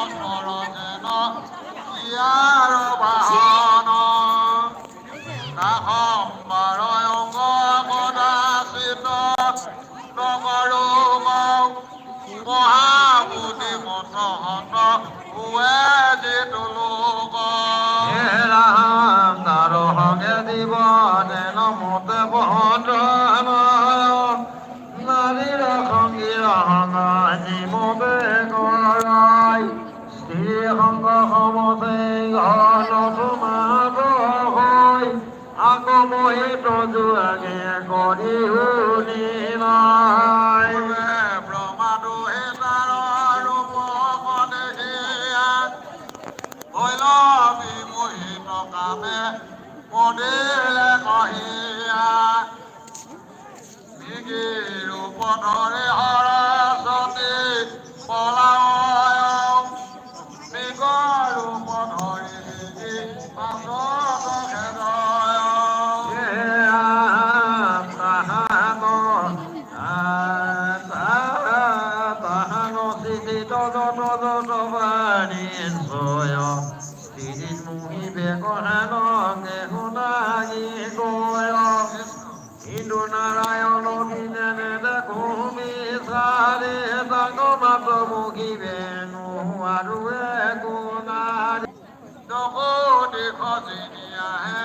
যেন ইয়াৰ বাহন নাহম্বাৰ অংগ কদাচিত নগৰো মহামুনি মতহত উৱে যিটো লোক তাৰো সঙ্গে দিব নমতে বন্ধন নারীর সঙ্গীর সঙ্গ জীববে করাই স্ত্রী সঙ্গ সমতে ঘন তোমার হই আগমহিত যোগে করি শুনি নাই ব্ৰহ্মাদোহে তাৰ ৰূপ দেখিয়া ভৈলৱী মোহিত কামে মদিলে কহিয়া বিকি ৰূপ ধৰে সৰস্বতী পলায় মৃগ ৰূপ ধৰি বিকি পাছত খেদয় তাহানো স্থিত মুহিবে কহানকে শুনাগি গয় হিন্দু নারায়ণ দিনে দেখুমি সারে তাঙ্গ মাত মুখিবে আৰু একো নাৰী চকু দিশ চিনি আহে